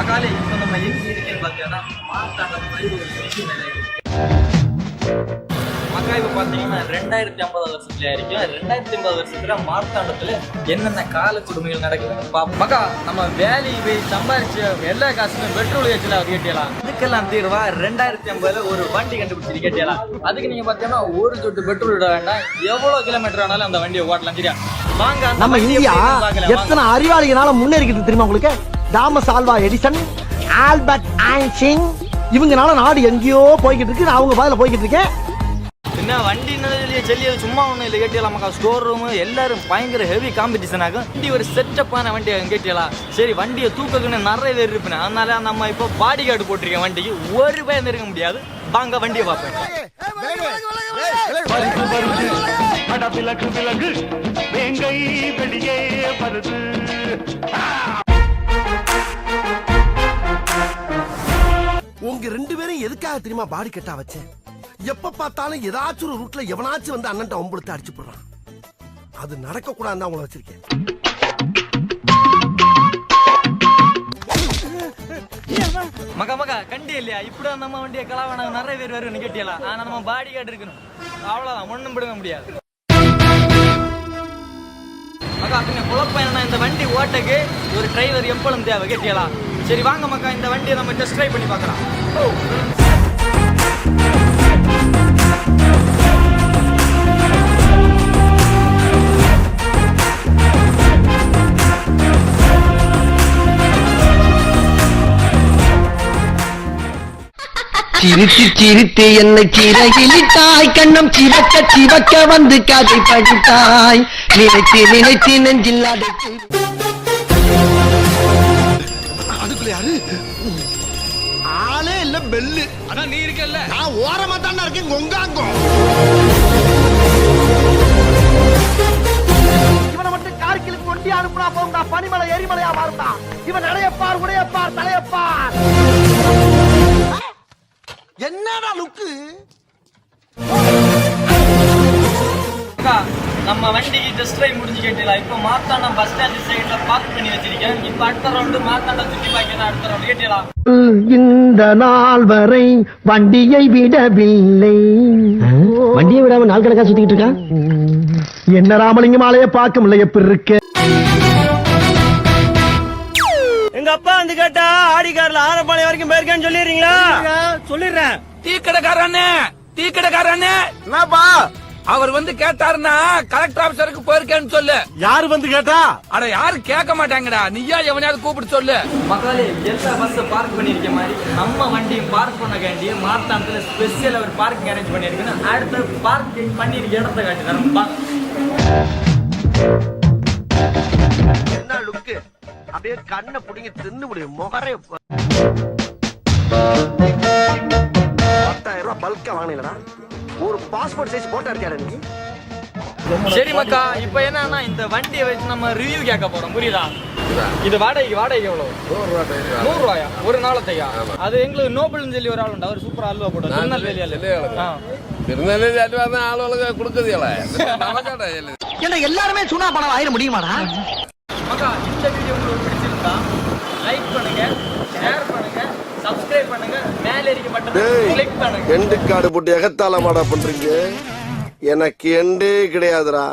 மகாலே இப்போ நம்ம எங்க இருக்கேன்னு பார்த்தீங்கன்னா மார்த்தாண்டம் மாதிரி ஒரு சிட்டி மேலே மக்கா இப்போ பார்த்தீங்கன்னா 2050 வருஷத்துல இருக்கும். 2050 வருஷத்துல மார்த்தாண்டத்துல என்னென்ன கால கொடுமைகள் நடக்குதுன்னு பார்ப்போம். மக்கா நம்ம வேலைக்கு போய் சம்பாரிச்சு எல்லா காசுமே பெட்ரோல் வச்சுல கேட்டியலாம். இதுக்கெல்லாம் தீர்வா 2050 ஒரு வண்டி கண்டுபிடிச்சி கேட்டியலாம். அதுக்கு நீங்க பார்த்தீங்கன்னா ஒரு சொட்டு பெட்ரோல் விட வேண்டாம், எவ்வளவு கிலோமீட்டர் ஆனாலும் அந்த வண்டியை ஓட்டலாம். சரியா வாங்க. நம்ம இந்தியா எத்தனை அறிவாளிகளால முன்னேறிக்கிட்டு தெரியுமா உங்களுக்கு? Thomas Alva Edison, Albert Einstein இவங்கனால நாடு எங்கேயோ போய்கிட்டு இருக்கு. நான் அவங்க பாதையில போய்கிட்டு இருக்கேன். என்ன வண்டி செல்லியது சும்மா ஒன்றும் இல்லை கேட்டியலாம் மக்கா. ஸ்டோர் ரூம் எல்லாரும் பயங்கர ஹெவி காம்படிஷன் ஆகும். வண்டி ஒரு செட்டப்பான வண்டி ஆகும் கேட்டியலாம். சரி வண்டியை தூக்கக்குன்னு நிறைய பேர் இருப்பேன். அதனால நம்ம இப்போ பாடி கார்டு போட்டிருக்கேன் வண்டிக்கு. ஒரு பயம் இருக்க முடியாது. வாங்க வண்டியை பார்ப்பேன். உங்க ரெண்டு பேரும் எதுக்காக தெரியுமா பாடி கட்டா வச்சேன்? எப்ப பார்த்தாலும் ஏதாச்சும் ஒரு ரூட்ல எவனாச்சும் வந்து அண்ணன் ஒம்பளுத்து அடிச்சு போடுறான். அது நடக்க கூடாது தான் உங்களை வச்சிருக்கேன். மகா மகா கண்டி இல்லையா? இப்படி நம்ம வண்டியை கலாவான நிறைய பேர் வரும்னு கேட்டியலாம். ஆனா நம்ம பாடி கார்டு இருக்கணும். அவ்வளவுதான், ஒண்ணும் பிடுங்க முடியாது. மகா பின்ன குழப்பம் என்ன, இந்த வண்டி ஓட்டக்கு ஒரு டிரைவர் எப்பளும் தேவை கேட்டியலாம். சரி வாங்க மக்கா, இந்த வண்டியை நம்ம டெஸ்ட் ட்ரைவ் பண்ணி பார்க்கலாம். சிரித்து சிரித்து என்னை சிறகிலிட்டாய், கண்ணம் சிவக்க சிவக்க வந்து கதை படித்தாய், நினைத்து நினைத்து நெஞ்சில் அடைத்து. அதுக்குள்ள யாரு? ஆளே இல்ல பெல்லு. அதான் நீ இருக்கல்ல. நான் ஓரமா தானே இருக்கேன். கொங்காங்கோ இவனை மட்டும் கார்கிலுக்கு ஒண்டி அனுப்புனா போகும்டா. பனிமலை எரிமலையா மாறும்டா. இவன் நடையப்பார், உடையப்பார், தலையப்பார். என்னடா லுக்கு? நம்ம வண்டிக்கு டெஸ்ட் ட்ரைவ் முடிஞ்சு கேட்டீங்களா? இப்போ மார்த்தாண்டம் பஸ் ஸ்டாண்ட் சைடுல பார்க் பண்ணி வச்சிருக்கேன். இப்போ அடுத்த ரவுண்டு மார்த்தாண்டம் சுற்றி பார்க்க அடுத்த ரவுண்டு கேட்டீங்களா? இந்த நாள் வரை வண்டியை விடவில்லை. வண்டியை விடாம நாள் கணக்கா சுத்திக்கிட்டு இருக்கான். என்ன ராமலிங்கம் ஆலைய பார்க்க முடியல. எப்படி இருக்கு? எங்க அப்பா வந்து கேட்டா ஆடிக்காரில் ஆரப்பாளையம் வரைக்கும் போயிருக்கேன்னு சொல்லிடுறீங்களா? சொல்லிடுறேன். டீக்கடைக்காரனே என்னப்பா? அவர் வந்து கேட்டாருன்னா கலெக்டர் ஆபீசருக்கு போயிருக்கேன்னு சொல்லு. யாரு வந்து கேட்டா? அட யாரும் கேட்க மாட்டாங்கடா, நீயா எவனையாவது கூப்பிட்டு சொல்லு. மக்களே எல்லா பஸ் பார்க் பண்ணிருக்க மாதிரி நம்ம வண்டியும் பார்க் பண்ண வேண்டிய மார்த்தாண்டத்துல ஸ்பெஷல் ஒரு பார்க்கிங் அரேஞ்ச் பண்ணிருக்கேன். அடுத்த பார்க்கிங் பண்ணிருக்க இடத்த காட்டி தரோம். என்ன லுக்கு? அப்படியே கண்ணை புடிங்கி தின்னு முடியும். முகரே 10,000 ரூபாய் பல்கா வாங்கினீங்களா? ஒரு பாஸ்போர்ட் சைஸ் போட்டோ எடுத்தியாடா நீ? சரி மக்கா, இப்போ என்னன்னா இந்த வண்டியை வச்சு நம்ம ரிவ்யூ கேட்க போறோம். புரியுதா? இது வாடகை எவ்வளவு? 100 ரூபாயா ஒரு நாளத்தையா? அது எங்களுக்கு நோபல்னு சொல்லி ஒரு ஆள் உண்டு. அவர் சூப்பர் அல்வா போட்டு திருநெல்வேலி திருநெல்வேலி ஆளுகளுக்கு கொடுக்குறீங்களா? என்ன எல்லாருமே சுனா பணம் ஆயிட முடியுமாடா? மக்கா இந்த வீடியோ உங்களுக்கு பிடிச்சிருந்தா லைக் பண்ணுங்க, ஷேர் பண்ணுங்க, சப்ஸ்கிரைப் பண்ணுங்க, மேல இருக்க பட்டனை கிளிக் பண்ணுங்க. எண்டு கார்டு போட்டு எகத்தால மாடா பண்றீங்க. எனக்கு எண்டே கிடையாதுடா.